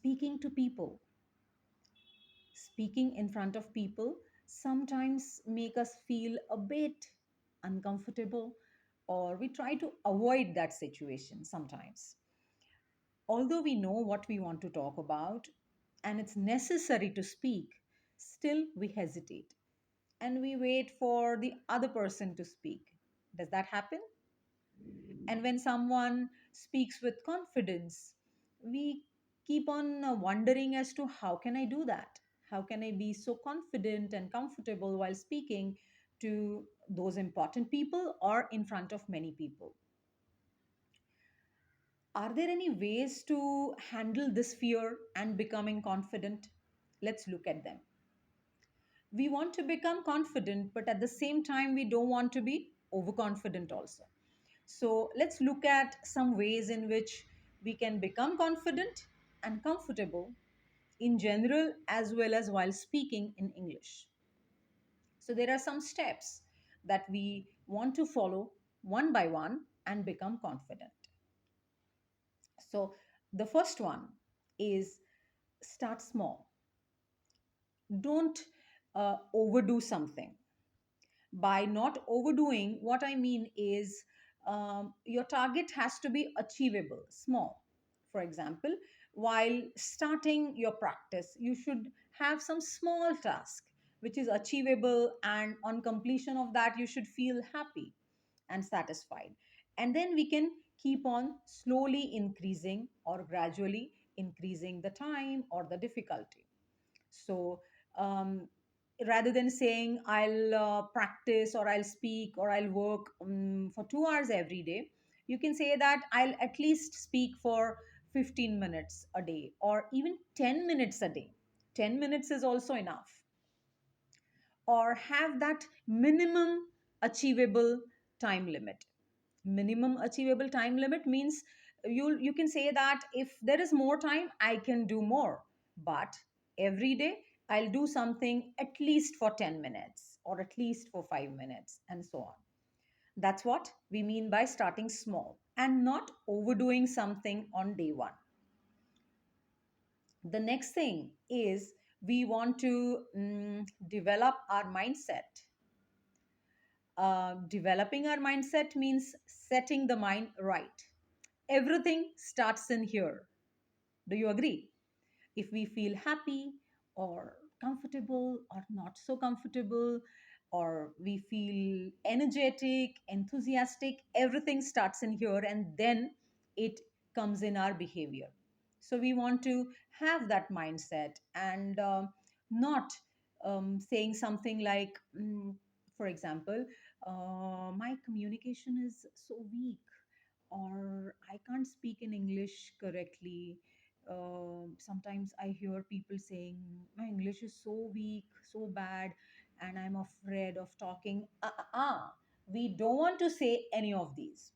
speaking to people, speaking in front of people sometimes make us feel a bit uncomfortable, or we try to avoid that situation sometimes. Although we know what we want to talk about and it's necessary to speak, still we hesitate and we wait for the other person to speak. Does that happen? And when someone speaks with confidence, we keep on wondering as to how can I do that? How can I be so confident and comfortable while speaking to those important people or in front of many people? Are there any ways to handle this fear and becoming confident? Let's look at them. We want to become confident, but at the same time, we don't want to be overconfident also. So let's look at some ways in which we can become confident and comfortable in general as well as while speaking in English. So there are some steps that we want to follow one by one and become confident. So the first one is start small. Don't overdo something. By not overdoing, what I mean is your target has to be achievable, small. For example, while starting your practice, you should have some small task which is achievable, and on completion of that, you should feel happy and satisfied. And then we can keep on slowly increasing or gradually increasing the time or the difficulty. So um, rather than saying I'll practice or I'll speak or I'll work for 2 hours every day, you can say that I'll at least speak for 15 minutes a day or even 10 minutes a day. 10 minutes is also enough. Or have that minimum achievable time limit. Minimum achievable time limit means you can say that if there is more time I can do more, but every day I'll do something at least for 10 minutes or at least for 5 minutes and so on. That's what we mean by starting small and not overdoing something on day one. The next thing is we want to develop our mindset. Developing our mindset means setting the mind right. Everything starts in here. Do you agree? If we feel happy or comfortable or not so comfortable, or we feel energetic, enthusiastic, everything starts in here and then it comes in our behavior. So we want to have that mindset and not saying something like, for example, my communication is so weak, or I can't speak in English correctly. Sometimes I hear people saying, my English is so weak, so bad, and I'm afraid of talking. We don't want to say any of these.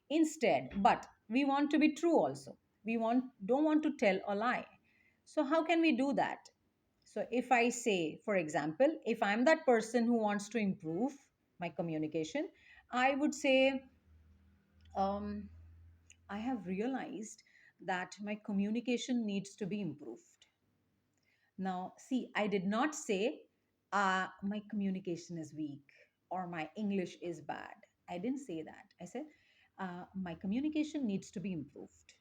Instead, but we want to be true also. Don't want to tell a lie. So how can we do that? So if I say, for example, if I'm that person who wants to improve my communication, I would say, um, I have realized that my communication needs to be improved. Now, see, I did not say my communication is weak or my English is bad. I didn't say that. I said my communication needs to be improved.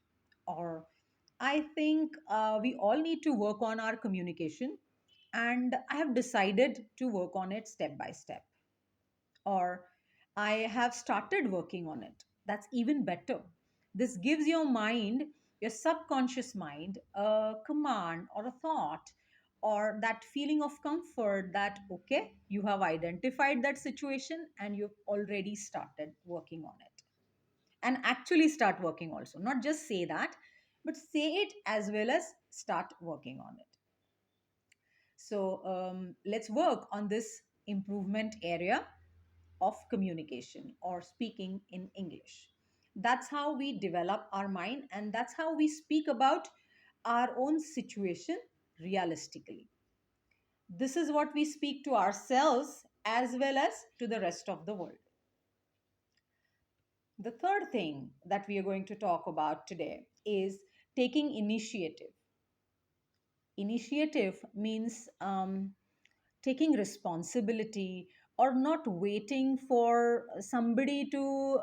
Or I think we all need to work on our communication, and I have decided to work on it step by step. Or I have started working on it. That's even better. This gives your mind, your subconscious mind, a command or a thought or that feeling of comfort that, okay, you have identified that situation and you've already started working on it. And actually start working also, not just say that, but say it as well as start working on it. So let's work on this improvement area of communication or speaking in English. That's how we develop our mind, and that's how we speak about our own situation realistically. This is what we speak to ourselves as well as to the rest of the world. The third thing that we are going to talk about today is taking initiative. Initiative means taking responsibility or not waiting for somebody to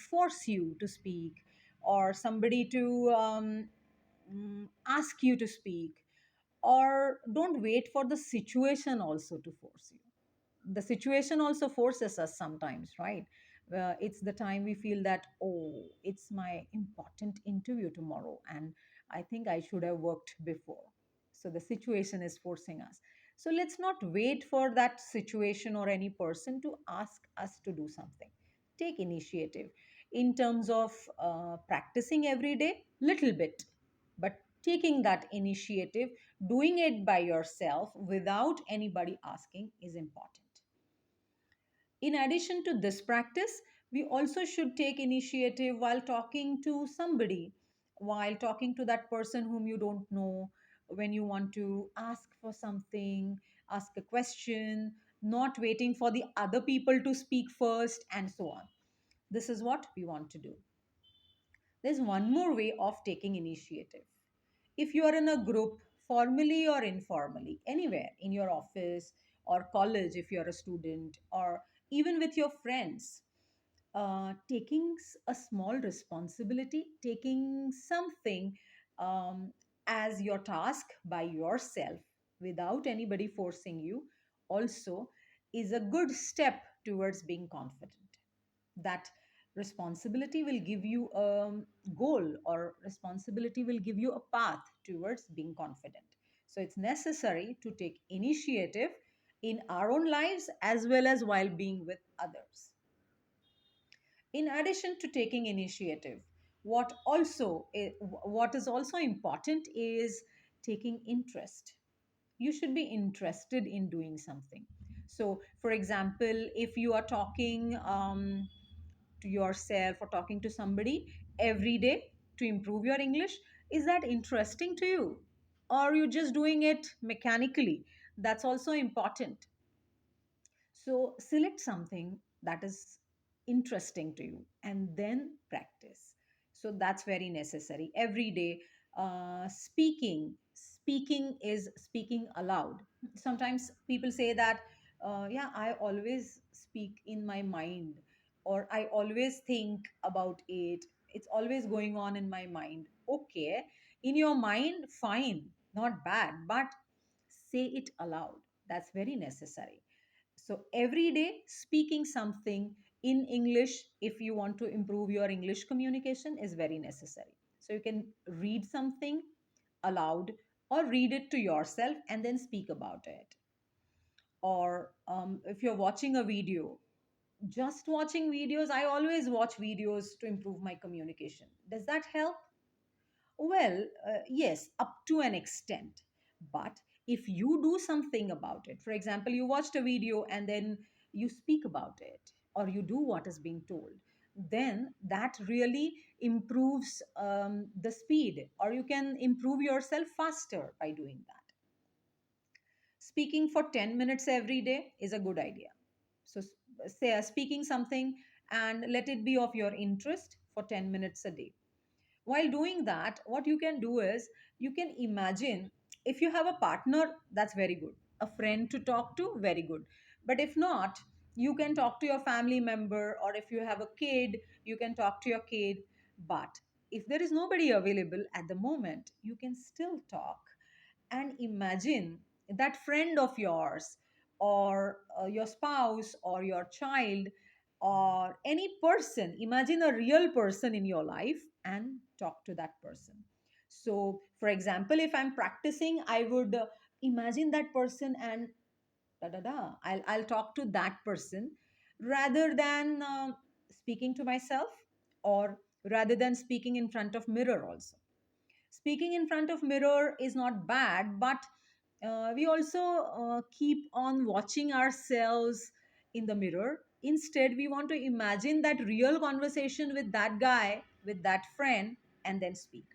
force you to speak, or somebody to ask you to speak, or don't wait for the situation also to force you. The situation also forces us sometimes, right? It's the time we feel that, oh, it's my important interview tomorrow and I think I should have worked before. So the situation is forcing us. So let's not wait for that situation or any person to ask us to do something. Take initiative in terms of practicing every day, little bit, but taking that initiative, doing it by yourself without anybody asking is important. In addition to this practice, we also should take initiative while talking to somebody, while talking to that person whom you don't know, when you want to ask for something, ask a question, not waiting for the other people to speak first, and so on. This is what we want to do. There's one more way of taking initiative. If you are in a group, formally or informally, anywhere in your office or college, if you're a student, or even with your friends, taking a small responsibility, taking something um, as your task by yourself without anybody forcing you, also is a good step towards being confident. That responsibility will give you a goal, or responsibility will give you a path towards being confident. So it's necessary to take initiative in our own lives as well as while being with others. In addition to taking initiative, what is also important is taking interest. You should be interested in doing something. So for example, if you are talking to yourself or talking to somebody every day to improve your English, is that interesting to you, or are you just doing it mechanically? That's also important. So select something that is interesting to you and then practice. So that's very necessary. Every day, speaking is speaking aloud. Sometimes people say that, yeah, I always speak in my mind, or I always think about it. It's always going on in my mind. Okay, in your mind, fine, not bad, but say it aloud. That's very necessary. So every day speaking something in English, if you want to improve your English communication, is very necessary. So you can read something aloud or read it to yourself and then speak about it. Or if you're watching a video, just watching videos, I always watch videos to improve my communication. Does that help? Well, yes, up to an extent. But if you do something about it, for example, you watched a video and then you speak about it, or you do what is being told, then that really improves the speed, or you can improve yourself faster by doing that. Speaking for 10 minutes every day is a good idea. So, say speaking something and let it be of your interest for 10 minutes a day. While doing that, what you can do is you can imagine, if you have a partner, that's very good. A friend to talk to, very good. But if not, you can talk to your family member, or if you have a kid, you can talk to your kid. But if there is nobody available at the moment, you can still talk and imagine that friend of yours, or your spouse, or your child, or any person. Imagine a real person in your life and talk to that person. So for example, if I'm practicing, I would imagine that person and da da da, I'll talk to that person rather than speaking to myself, or rather than speaking in front of mirror also. Speaking in front of mirror is not bad, but we also keep on watching ourselves in the mirror. Instead, we want to imagine that real conversation with that guy, with that friend, and then speak.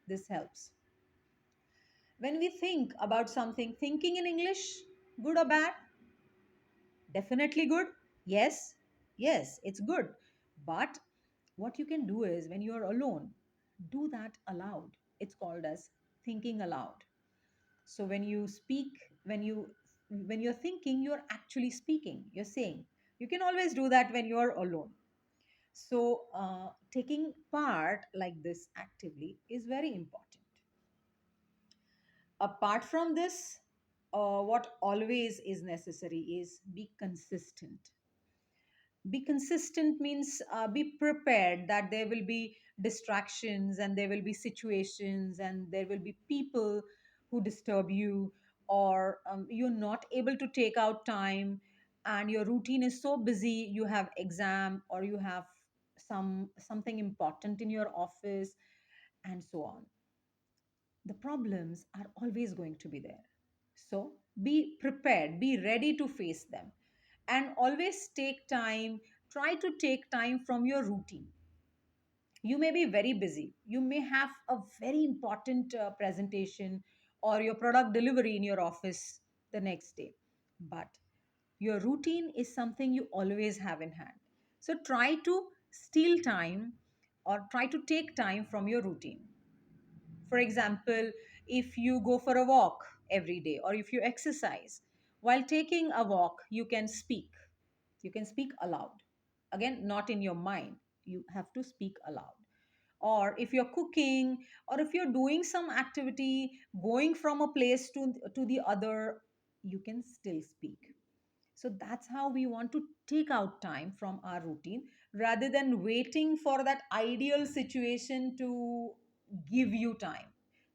This helps. When we think about something, thinking in English, good or bad? Definitely good. Yes, yes, it's good. But what you can do is, when you're alone, do that aloud. It's called as thinking aloud. So when you speak, when you're thinking, you're actually speaking, you're saying. You can always do that when you're alone. So taking part like this actively is very important. Apart from this, what always is necessary is be consistent. Be consistent means be prepared that there will be distractions and there will be situations and there will be people who disturb you, or you're not able to take out time, and your routine is so busy, you have exam or you have something important in your office, and so on. The problems are always going to be there. So be prepared, be ready to face them, and always take time. Try to take time from your routine. You may be very busy, you may have a very important presentation or your product delivery in your office the next day, but your routine is something you always have in hand. So try to steal time or try to take time from your routine. For example, if you go for a walk every day or if you exercise, while taking a walk, you can speak. You can speak aloud. Again, not in your mind. You have to speak aloud. Or if you're cooking or if you're doing some activity, going from a place to the other, you can still speak. So that's how we want to take out time from our routine rather than waiting for that ideal situation to give you time.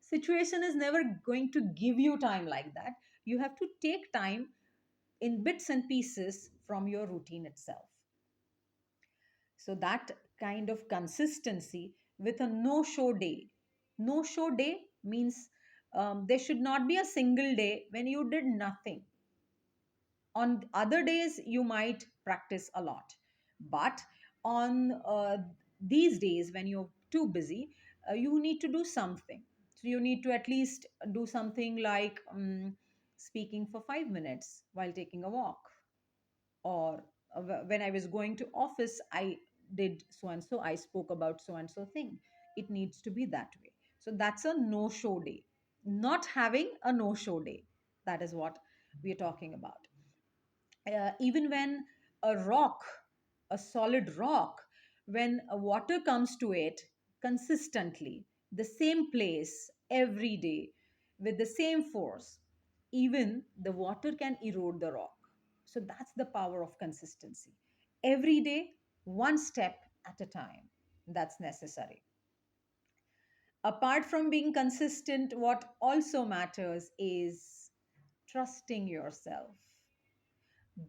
Situation is never going to give you time like that. You have to take time in bits and pieces from your routine itself. So that kind of consistency with a no show day. No show day means there should not be a single day when you did nothing. On other days you might practice a lot, but on these days when you're too busy, you need to do something. So you need to at least do something like speaking for 5 minutes while taking a walk, or when I was going to office, I did so and so, I spoke about so and so thing. It needs to be that way. So that's a no show day. Not having a no show day, that is what we are talking about. Even when a rock, a solid rock, when a water comes to it consistently, the same place every day with the same force, even the water can erode the rock. So that's the power of consistency. Every day, one step at a time. That's necessary. Apart from being consistent, what also matters is trusting yourself.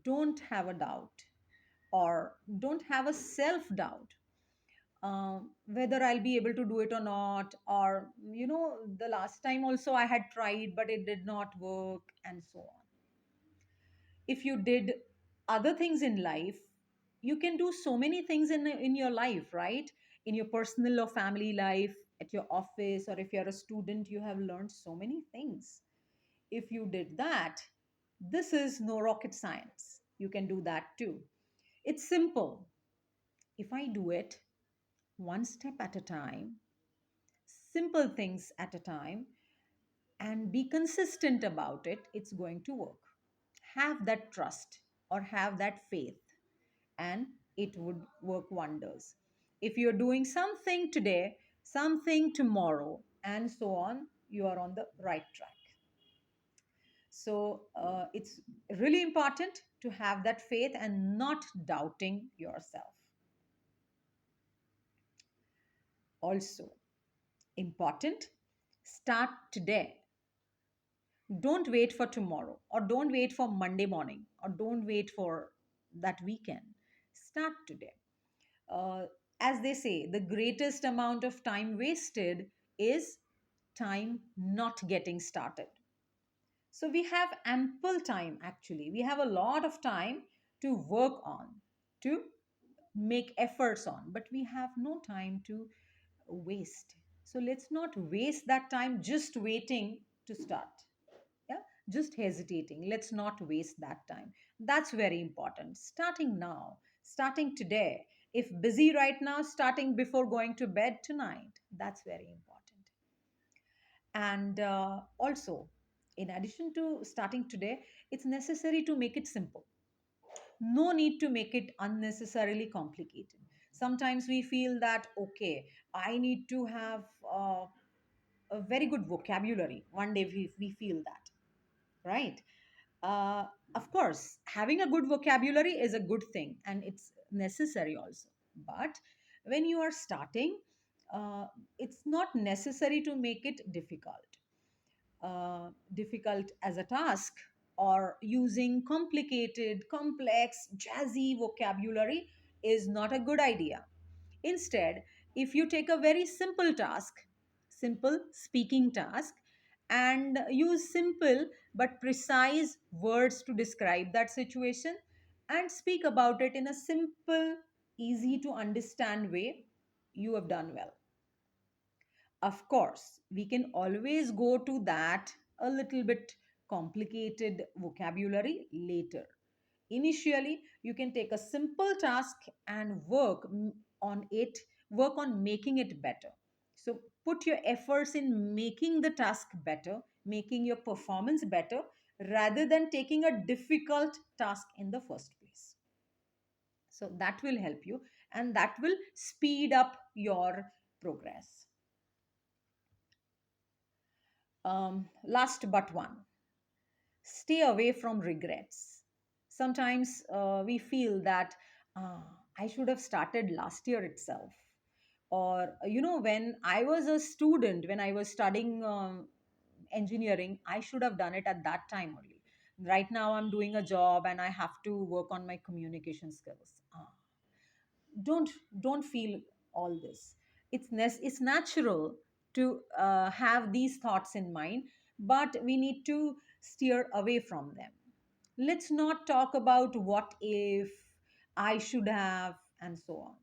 Don't have a doubt or don't have a self doubt, whether I'll be able to do it or not, or the last time also I had tried but it did not work, and so on. If you did other things in life, you can do so many things in your life, right? In your personal or family life, at your office, or if you're a student, you have learned so many things. If you did that, this is no rocket science. You can do that too. It's simple. If I do it one step at a time, simple things at a time, and be consistent about it, it's going to work. Have that trust or have that faith, and it would work wonders. If you're doing something today, something tomorrow, and so on, you are on the right track. So it's really important to have that faith and not doubting yourself. Also, important, start today. Don't wait for tomorrow, or don't wait for Monday morning, or don't wait for that weekend. Start today. uh, as they say, the greatest amount of time wasted is time not getting started. So we have ample time, actually we have a lot of time to work on, to make efforts on, but we have no time to waste. So let's not waste that time just waiting to start. Yeah, just hesitating. Let's not waste that time. That's very important. Starting now, starting today. If busy right now, starting before going to bed tonight. That's very important. And also, In addition to starting today, it's necessary to make it simple. No need to make it unnecessarily complicated. Sometimes we feel that, okay, I need to have a very good vocabulary. One day we feel that, right? Uh, of course, having a good vocabulary is a good thing and it's necessary also. But when you are starting, it's not necessary to make it difficult as a task, or using complicated, complex, jazzy vocabulary is not a good idea. Instead, if you take a very simple task, simple speaking task, and use simple but precise words to describe that situation and speak about it in a simple, easy to understand way, you have done well. Of course, we can always go to that a little bit complicated vocabulary later. Initially, you can take a simple task and on it, work on making it better. So, put your efforts in making the task better, making your performance better, rather than taking a difficult task in the first place. So, that will help you and that will speed up your progress. Last but one, stay away from regrets. Sometimes we feel that uh, I should have started last year itself. Or, when I was a student, when I was studying engineering, I should have done it at that time only. Right now, I'm doing a job and I have to work on my communication skills. Don't don't feel all this. It's natural to have these thoughts in mind, but we need to steer away from them. Let's not talk about what if, I should have, and so on.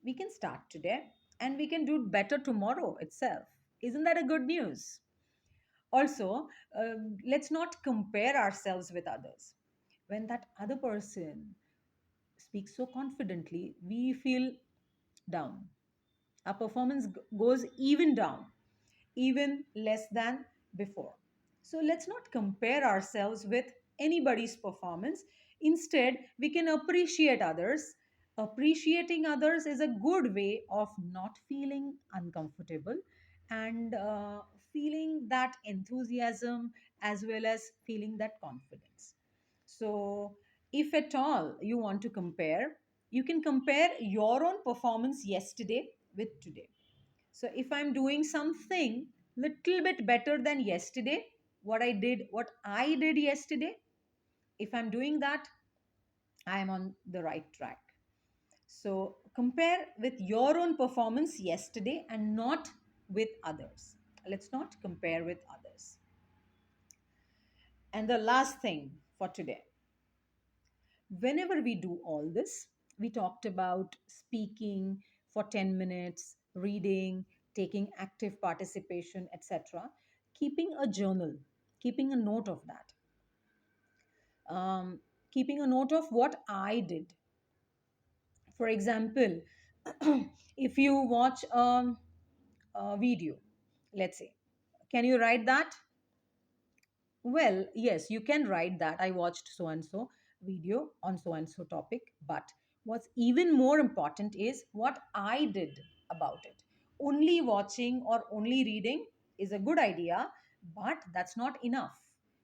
We can start today and we can do better tomorrow itself. Isn't that a good news? Also, let's not compare ourselves with others. When that other person speaks so confidently, we feel down. Our performance goes even down, even less than before. So let's not compare ourselves with anybody's performance. Instead, we can appreciate others. Appreciating others is a good way of not feeling uncomfortable and feeling that enthusiasm as well as feeling that confidence. So, if at all you want to compare, you can compare your own performance yesterday with today. So if I'm doing something little bit better than yesterday, what I did yesterday, if I'm doing that, I am on the right track. So compare with your own performance yesterday and not with others. Let's not compare with others. And the last thing for today, whenever we do all this, we talked about speaking for 10 minutes, reading, taking active participation, etc., keeping a journal, keeping a note of that, keeping a note of what I did. For example, if you watch a video, let's say, can you write that? Well, yes, you can write that. I watched so and so video on so and so topic. But what's even more important is what I did about it. Only watching or only reading is a good idea, but that's not enough.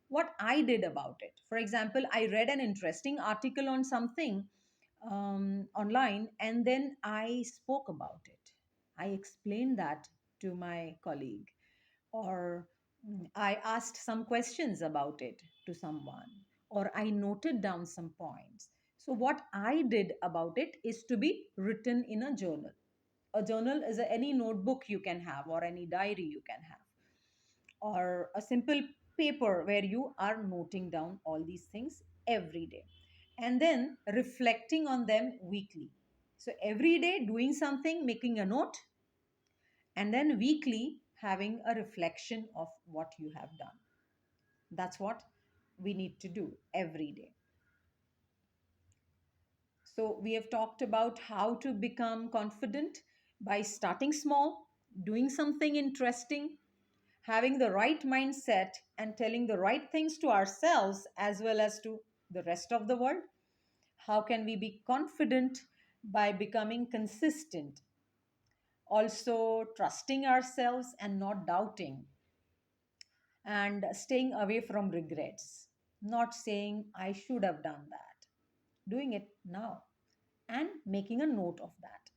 What I did about it. For example, I read an interesting article on something online and then I spoke about it. I explained that to my colleague, or I asked some questions about it to someone, or I noted down some points. So, what I did about it is to be written in a journal. A journal is any notebook you can have, or any diary you can have, or a simple paper where you are noting down all these things every day and then reflecting on them weekly. So, every day doing something, making a note, and then weekly having a reflection of what you have done. That's what we need to do every day. So, we have talked about how to become confident by starting small, doing something interesting, having the right mindset and telling the right things to ourselves as well as to the rest of the world. How can we be confident? By becoming consistent, also trusting ourselves and not doubting, and staying away from regrets, not saying I should have done that, doing it now and making a note of that.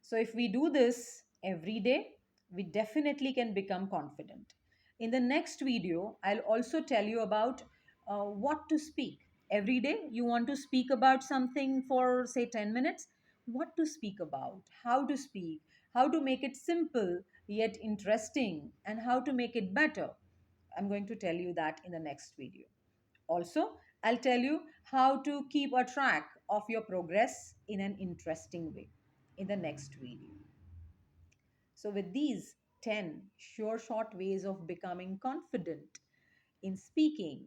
So, if we do this every day, we definitely can become confident. In the next video, I'll also tell you about what to speak. Every day, you want to speak about something for, say, 10 minutes. What to speak about, how to speak, how to make it simple yet interesting, and how to make it better. I'm going to tell you that in the next video. Also, I'll tell you how to keep a track of your progress in an interesting way in the next video. So, with these 10 sure short ways of becoming confident in speaking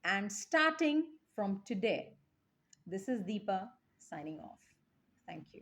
and starting from today, this is Deepa signing off. Thank you.